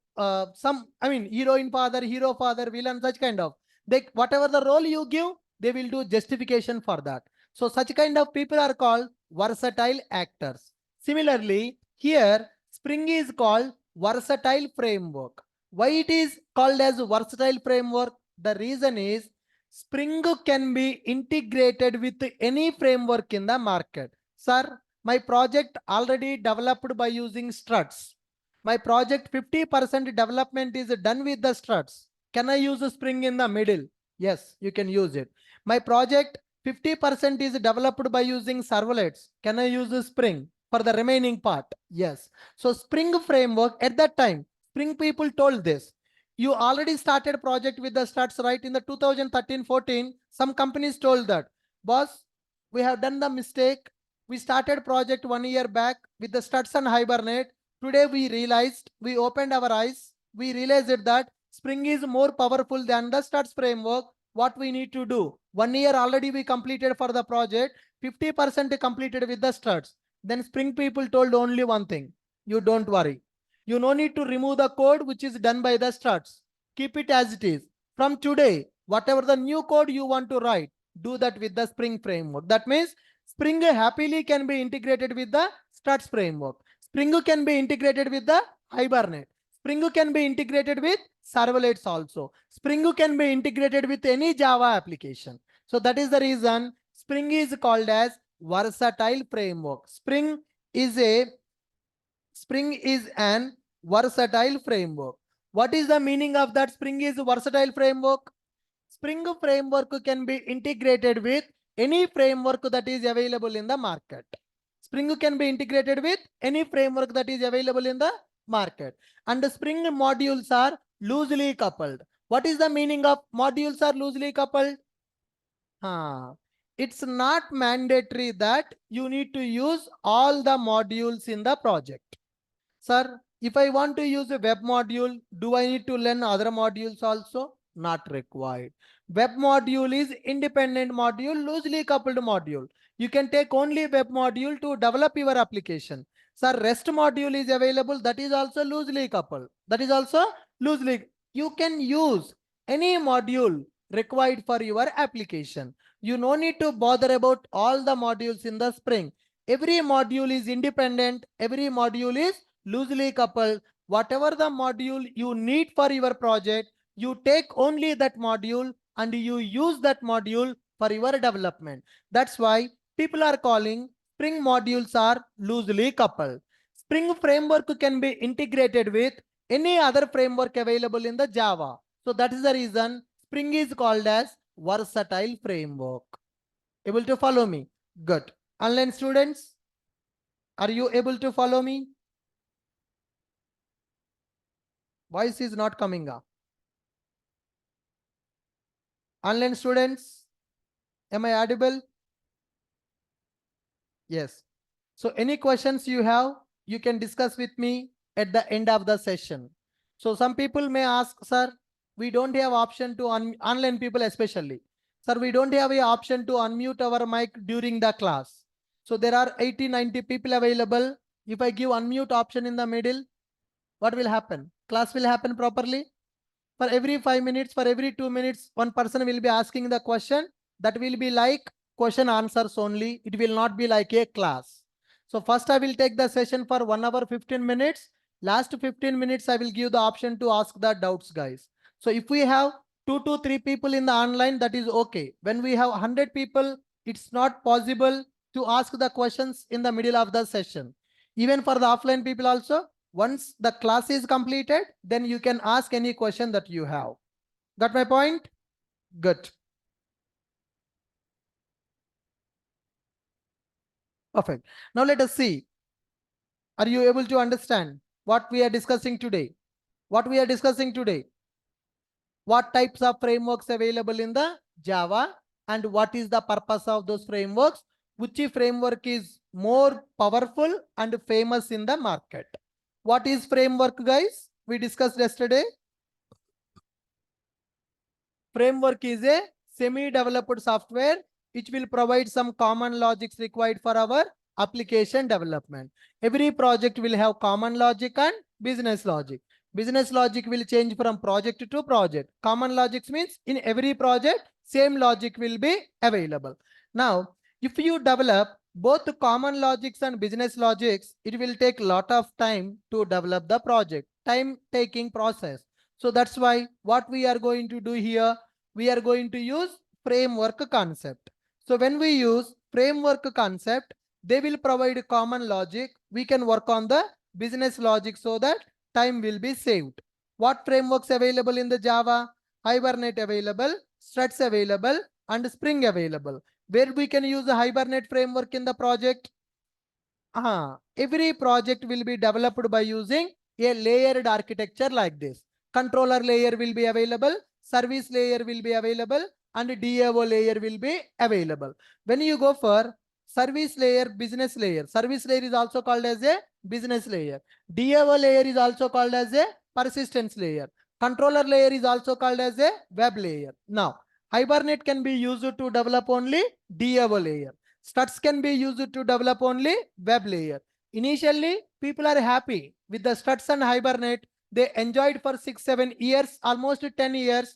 some, I mean, heroine father, hero father, villain, such kind of. They, whatever the role you give, they will do justification for that. So such kind of people are called versatile actors. Similarly, here Spring is called versatile framework. Why it is called as versatile framework? The reason is Spring can be integrated with any framework in the market. Sir, my project already developed by using struts. My project 50% development is done with the struts. Can I use a Spring in the middle? Yes, you can use it. My project 50% is developed by using servlets. Can I use a Spring for the remaining part? Yes. So Spring framework at that time, Spring people told this. You already started project with the struts, right? In the 2013-14, some companies told that, boss, we have done the mistake. We started project 1 year back with the struts and hibernate. Today we realized, we opened our eyes, we realized that Spring is more powerful than the struts framework. What we need to do? 1 year already we completed for the project, 50% completed with the struts. Then Spring people told only one thing, you don't worry. You no need to remove the code which is done by the struts. Keep it as it is. From today, whatever the new code you want to write, do that with the Spring framework. That means Spring happily can be integrated with the struts framework. Spring can be integrated with the Hibernate. Spring can be integrated with servlets also. Spring can be integrated with any Java application. So that is the reason Spring is called as versatile framework. Spring is an versatile framework. What is the meaning of that Spring is versatile framework? Spring framework can be integrated with any framework that is available in the market. Spring can be integrated with any framework that is available in the market. And the Spring modules are loosely coupled. What is the meaning of modules are loosely coupled? It's not mandatory that you need to use all the modules in the project. Sir, if I want to use a web module, do I need to learn other modules also? Not required. Web module is independent module, loosely coupled module. You can take only web module to develop your application. Sir, REST module is available. That is also loosely coupled. That is also loosely. You can use any module required for your application. You no need to bother about all the modules in the Spring. Every module is independent. Every module is loosely coupled. Whatever the module you need for your project, you take only that module and you use that module for your development. That's why people are calling Spring modules are loosely coupled. Spring framework can be integrated with any other framework available in the Java. So that is the reason Spring is called as versatile framework. Able to follow me? Good. Online students, are you able to follow me? Voice is not coming up. Online students, am I audible? Yes. So any questions you have, you can discuss with me at the end of the session. So some people may ask, sir, we don't have option to online people especially. Sir, we don't have a option to unmute our mic during the class. So there are 80, 90 people available. If I give unmute option in the middle, what will happen? Class will happen properly. For every 5 minutes, for every 2 minutes, one person will be asking the question. That will be like question answers only. It will not be like a class. So first I will take the session for 1 hour 15 minutes. Last 15 minutes I will give the option to ask the doubts, guys. So if we have 2 to 3 people in the online, that is okay. When we have 100 people, it's not possible to ask the questions in the middle of the session. Even for the offline people also, once the class is completed, then you can ask any question that you have. Got my point? Good. Perfect. Now let us see. Are you able to understand what we are discussing today? What we are discussing today? What types of frameworks available in the Java and what is the purpose of those frameworks? Which framework is more powerful and famous in the market? What is framework, guys? We discussed yesterday. Framework is a semi-developed software which will provide some common logics required for our application development. Every project will have common logic and business logic. Business logic will change from project to project. Common logic means in every project, same logic will be available. Now, if you develop both common logics and business logics, it will take a lot of time to develop the project, time taking process. So that's why what we are going to do here, we are going to use framework concept. So when we use framework concept, they will provide common logic. We can work on the business logic so that time will be saved. What frameworks available in the Java? Hibernate available, struts available, and Spring available. Where we can use the Hibernate framework in the project? Every project will be developed by using a layered architecture like this. Controller layer will be available, service layer will be available, and DAO layer will be available. When you go for service layer, business layer, service layer is also called as a business layer. DAO layer is also called as a persistence layer. Controller layer is also called as a web layer. Now, Hibernate can be used to develop only DAO layer. Struts can be used to develop only web layer. Initially, people are happy with the struts and Hibernate. They enjoyed for 6-7 years, almost 10 years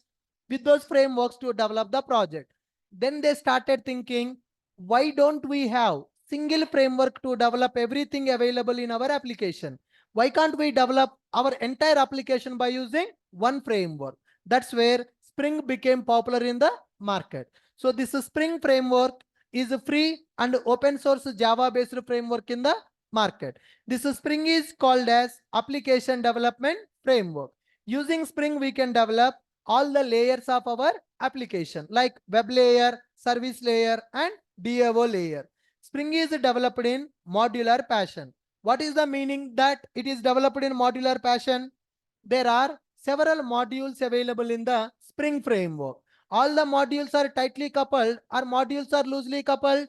with those frameworks to develop the project. Then they started thinking, why don't we have single framework to develop everything available in our application? Why can't we develop our entire application by using one framework? That's where Spring became popular in the market. So this Spring framework is a free and open source Java based framework in the market. This Spring is called as application development framework. Using Spring, we can develop all the layers of our application like web layer, service layer, and DAO layer. Spring is developed in modular fashion. What is the meaning that it is developed in modular fashion? There are several modules available in the Spring framework. All the modules are tightly coupled or modules are loosely coupled?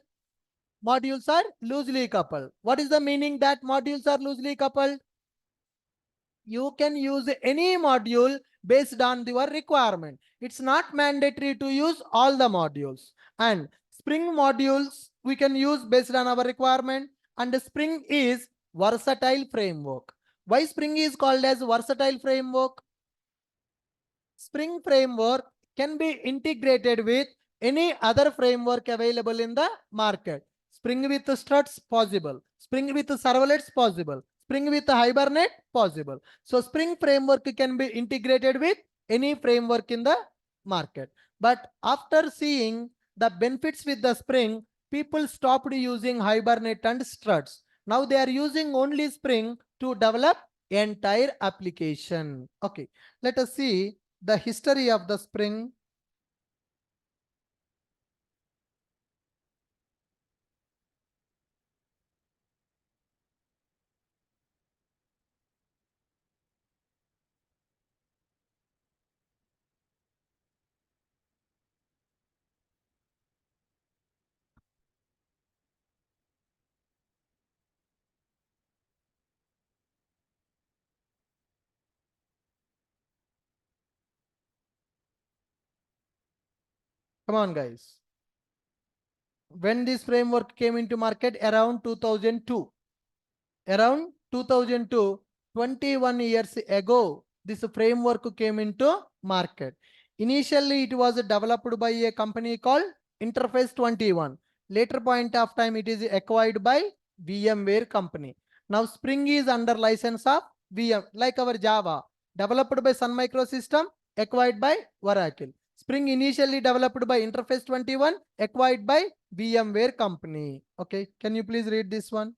Modules are loosely coupled. What is the meaning that modules are loosely coupled? You can use any module based on your requirement. It's not mandatory to use all the modules. And Spring modules we can use based on our requirement. And Spring is versatile framework. Why Spring is called as versatile framework? Spring framework can be integrated with any other framework available in the market. Spring with struts possible. Spring with servlets possible. Spring with Hibernate possible. So Spring framework can be integrated with any framework in the market. But after seeing the benefits with the Spring, people stopped using Hibernate and struts. Now they are using only Spring to develop entire application. Okay, let us see the history of the Spring. Come on, guys. When this framework came into market around 2002, around 2002, 21 years ago, this framework came into market. Initially, it was developed by a company called Interface 21. Later point of time, it is acquired by VMware company. Now, Spring is under license of VM, like our Java, developed by Sun Microsystem, acquired by Oracle. Spring initially developed by Interface 21, acquired by VMware company. Okay, can you please read this one?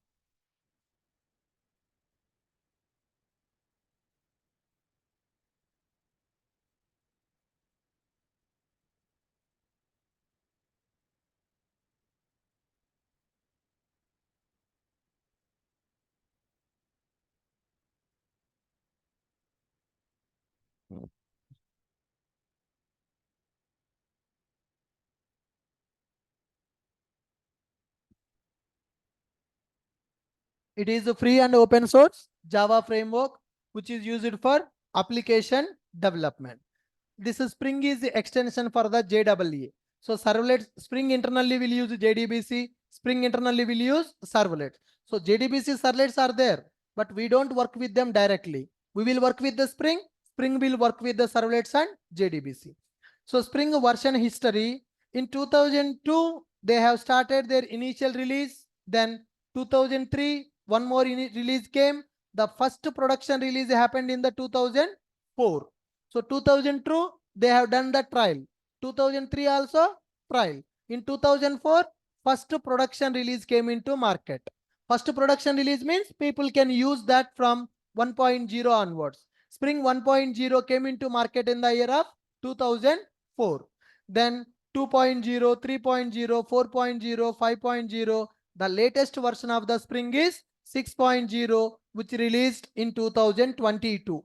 It is a free and open source Java framework, which is used for application development. This Spring is the extension for the JEE. So servlet Spring internally will use JDBC. Spring internally will use servlets. So JDBC servlets are there, but we don't work with them directly. We will work with the Spring. Spring will work with the servlets and JDBC. So Spring version history, in 2002, they have started their initial release. Then 2003, one more release came. The first production release happened in the 2004. So 2002, they have done the trial. 2003 also trial. In 2004, first production release came into market. First production release means people can use that from 1.0 onwards. Spring 1.0 came into market in the year of 2004. Then 2.0, 3.0, 4.0, 5.0. The latest version of the Spring is 6.0, which released in 2022.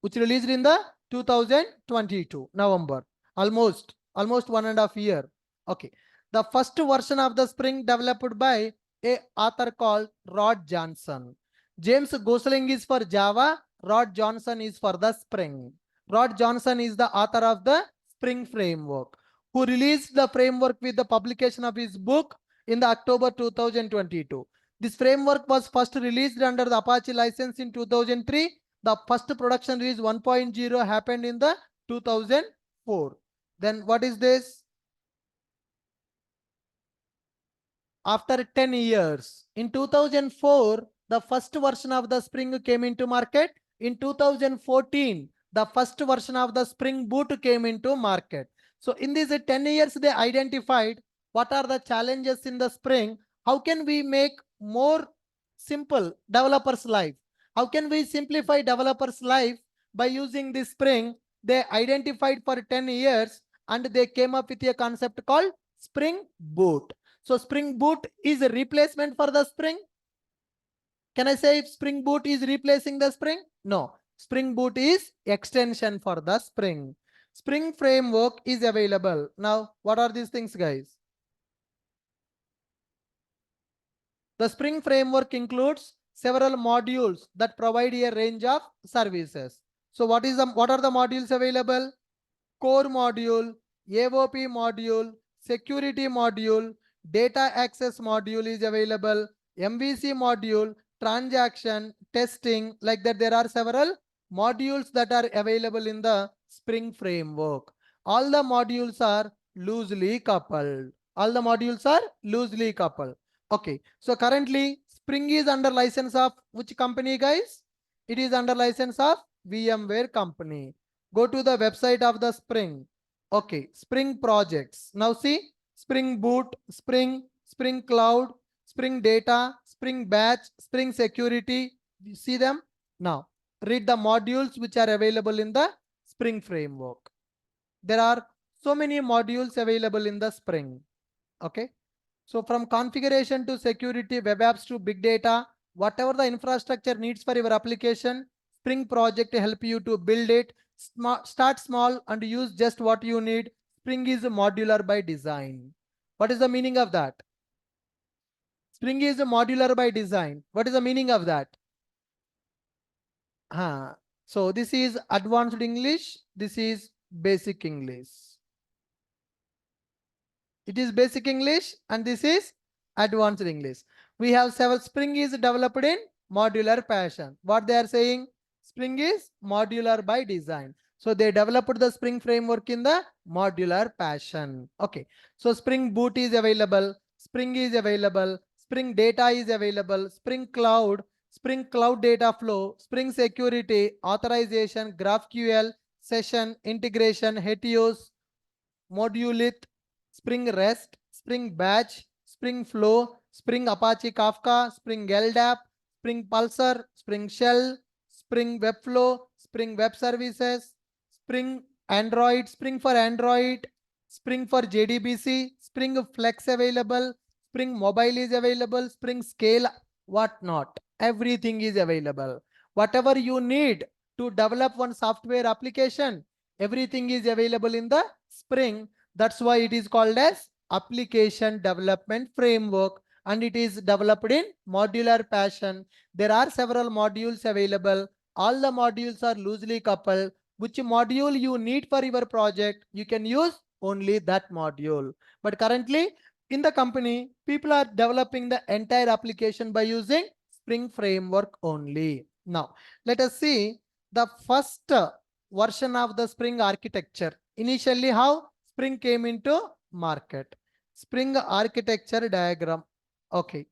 Which released in the 2022 November. Almost 1.5 years. Okay. The first version of the Spring developed by a author called Rod Johnson. James Gosling is for Java. Rod Johnson is for the Spring. Rod Johnson is the author of the Spring framework, who released the framework with the publication of his book in the October 2022. This framework was first released under the Apache license in 2003. The first production release 1.0 happened in the 2004. Then what is this? After 10 years, in 2004, the first version of the Spring came into market. In 2014, the first version of the Spring Boot came into market. So in these 10 years, they identified what are the challenges in the Spring. How can we make more simple developers' life? How can we simplify developers' life by using this Spring? They identified for 10 years and they came up with a concept called Spring Boot. So Spring Boot is a replacement for the Spring. Can I say Spring Boot is replacing the Spring? No. Spring Boot is extension for the Spring. Spring framework is available. Now, what are these things, guys? The Spring framework includes several modules that provide a range of services. So what are the modules available? Core module, AOP module, security module, data access module is available, MVC module, transaction, testing, like that. There are several modules that are available in the Spring framework. All the modules are loosely coupled. All the modules are loosely coupled. Okay, so currently Spring is under license of which company, guys? It is under license of VMware company. Go to the website of the Spring. Okay, Spring projects. Now see, Spring Boot, Spring Cloud, Spring Data, Spring Batch, Spring Security. You see them? Now, read the modules which are available in the Spring framework. There are so many modules available in the Spring. Okay. So from configuration to security, web apps to big data, whatever the infrastructure needs for your application, Spring project help you to build it. Start small and use just what you need. Spring is modular by design. What is the meaning of that? Spring is modular by design. What is the meaning of that? So this is advanced English. This is basic English. It is basic English and this is advanced English. We have several. Spring is developed in modular fashion. What they are saying? Spring is modular by design. So they developed the Spring framework in the modular fashion. Okay. So Spring Boot is available. Spring is available. Spring Data is available. Spring Cloud Data Flow, Spring Security, Authorization, GraphQL, Session, Integration, Hetios, Modulith, Spring REST, Spring Batch, Spring Flow, Spring Apache Kafka, Spring LDAP, Spring Pulsar, Spring Shell, Spring Webflow, Spring Web Services, Spring Android, Spring for Android, Spring for JDBC, Spring Flex available, Spring Mobile is available, Spring Scale, whatnot. Everything is available. Whatever you need to develop one software application, everything is available in the Spring. That's why it is called as application development framework and it is developed in modular fashion. There are several modules available. All the modules are loosely coupled. Which module you need for your project, you can use only that module. But currently in the company, people are developing the entire application by using Spring framework only. Now, let us see the first version of the Spring architecture. Initially, how Spring came into market. Spring architecture diagram. Okay.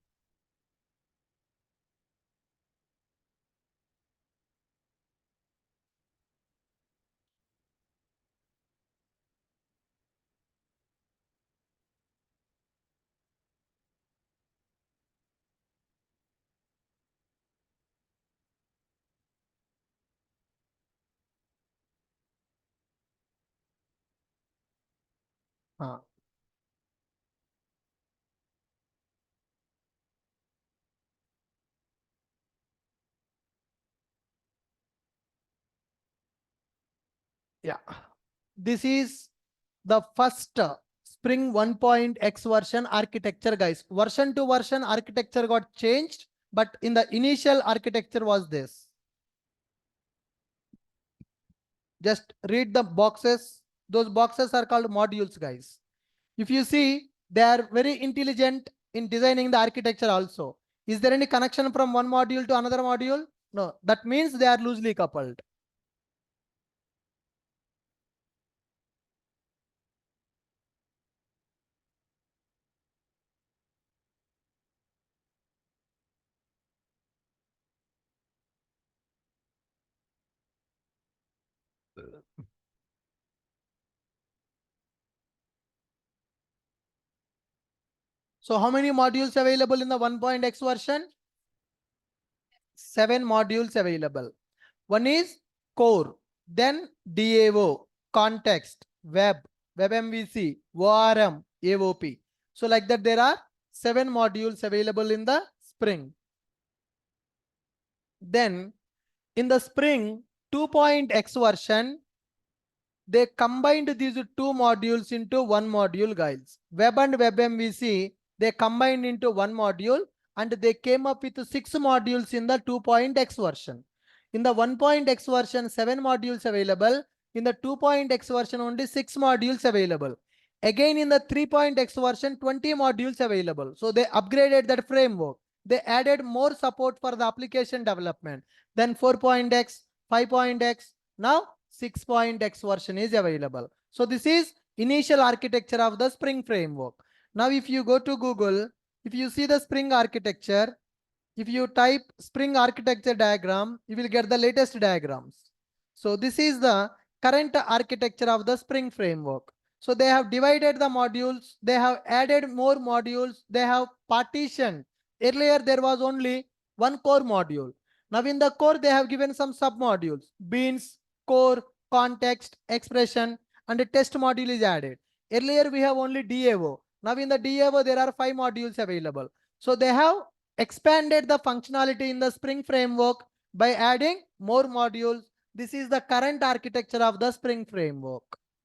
Yeah. This is the first Spring 1.x version architecture, guys. Version to version architecture got changed, but in the initial architecture was this. Just read the boxes. Those boxes are called modules, guys. If you see, they are very intelligent in designing the architecture also. Is there any connection from one module to another module? No, that means they are loosely coupled. So how many modules available in the 1.x version? 7 modules available. One is core, then DAO, context, web MVC, ORM, AOP. So like that, there are 7 modules available in the Spring. Then in the Spring 2.x version, they combined these two modules into one module, guys. Web and web MVC, they combined into one module and they came up with 6 modules in the 2.x version. In the 1.x version, 7 modules available. In the 2.x version, only 6 modules available. Again, in the 3.x version, 20 modules available. So they upgraded that framework. They added more support for the application development. Then 4.x, 5.x, now 6.x version is available. So this is initial architecture of the Spring framework. Now, if you go to Google, if you see the Spring architecture, if you type Spring architecture diagram, you will get the latest diagrams. So this is the current architecture of the Spring framework. So they have divided the modules, they have added more modules, they have partitioned. Earlier there was only one core module. Now in the core they have given some sub modules, beans, core, context, expression, and a test module is added. Earlier we have only DAO. Now in the DAO there are 5 modules available. So they have expanded the functionality in the Spring framework by adding more modules. This is the current architecture of the Spring framework.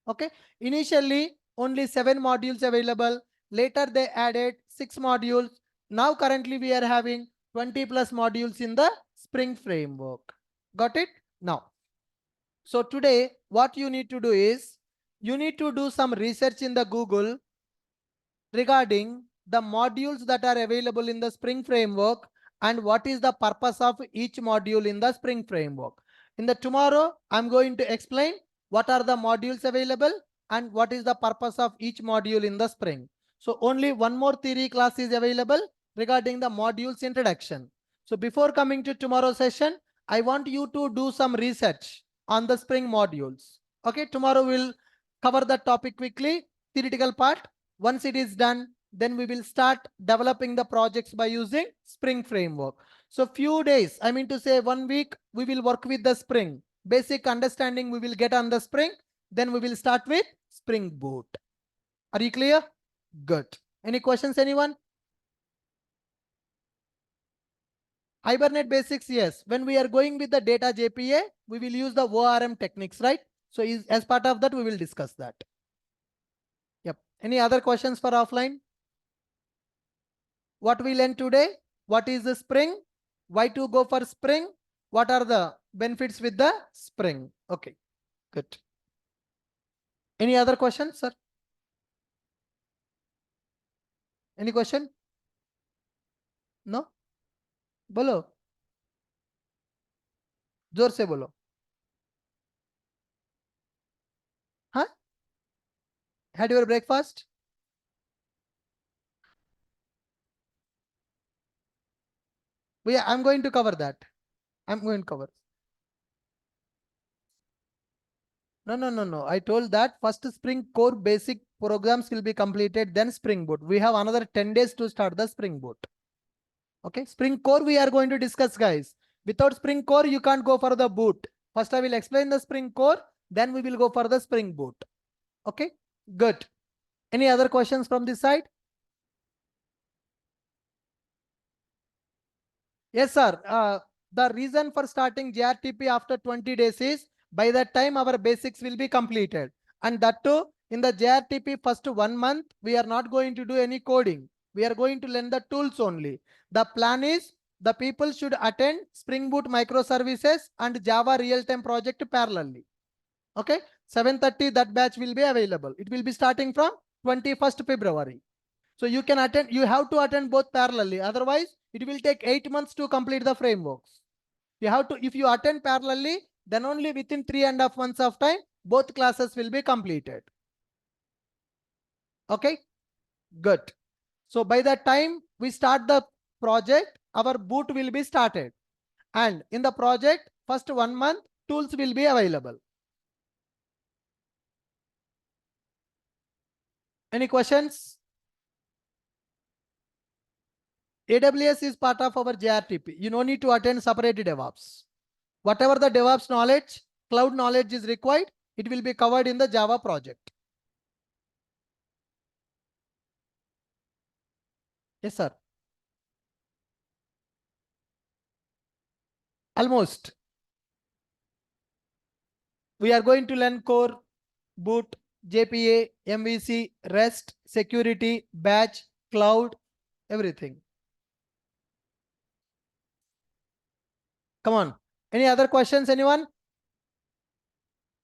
Okay. Initially, only 7 modules available. Later, they added 6 modules. Now, currently, we are having 20 plus modules in the Spring framework. Got it? Now, so today, what you need to do is, you need to do some research in the Google regarding the modules that are available in the Spring framework and what is the purpose of each module in the Spring framework. In the tomorrow, I'm going to explain what are the modules available and what is the purpose of each module in the Spring. So only one more theory class is available regarding the modules introduction. So before coming to tomorrow's session, I want you to do some research on the Spring modules. Okay, tomorrow we'll cover the topic quickly, theoretical part. Once it is done, then we will start developing the projects by using Spring framework. So few days, I mean to say 1 week, we will work with the Spring. Basic understanding we will get on the Spring. Then we will start with Spring Boot. Are you clear? Good. Any questions, anyone? Hibernate basics, yes. When we are going with the data JPA, we will use the ORM techniques, right? So as part of that, we will discuss that. Yep. Any other questions for offline? What we learned today? What is the Spring? Why to go for Spring? What are the benefits with the Spring? Okay, good. Any other questions, sir? Any question? No? बोलो, जोर से बोलो. Huh? Had your breakfast? I'm going to cover that. I'm going to cover. No. I told that first Spring Core basic programs will be completed, then Spring Boot. We have another 10 days to start the Spring Boot. Okay, Spring Core we are going to discuss, guys. Without Spring Core, you can't go for the boot. First, I will explain the Spring Core, then we will go for the Spring Boot. Okay, good. Any other questions from this side? Yes, sir. The reason for starting JRTP after 20 days is by that time our basics will be completed. And that too, in the JRTP first 1 month, we are not going to do any coding. We are going to learn the tools only. The plan is the people should attend Spring Boot microservices and Java real-time project parallelly. Okay, 7:30 that batch will be available. It will be starting from 21st February. So you can attend, you have to attend both parallelly. Otherwise, it will take 8 months to complete the frameworks. You have to, if you attend parallelly, then only within 3.5 months of time, both classes will be completed. Okay, good. So by the time we start the project, our boot will be started. And in the project, first 1 month, tools will be available. Any questions? AWS is part of our JRTP. You no need to attend separate DevOps. Whatever the DevOps knowledge, cloud knowledge is required, it will be covered in the Java project. Yes, sir. Almost. We are going to learn core, boot, JPA, MVC, REST, security, batch, cloud, everything. Come on. Any other questions, anyone?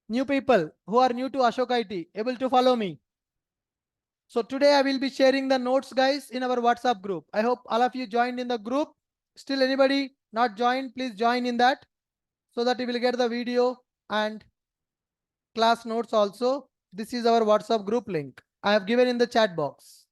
New people who are new to Ashok IT, able to follow me. So today I will be sharing the notes, guys, in our WhatsApp group. I hope all of you joined in the group. Still anybody not joined, please join in that so that you will get the video and class notes also. This is our WhatsApp group link. I have given in the chat box.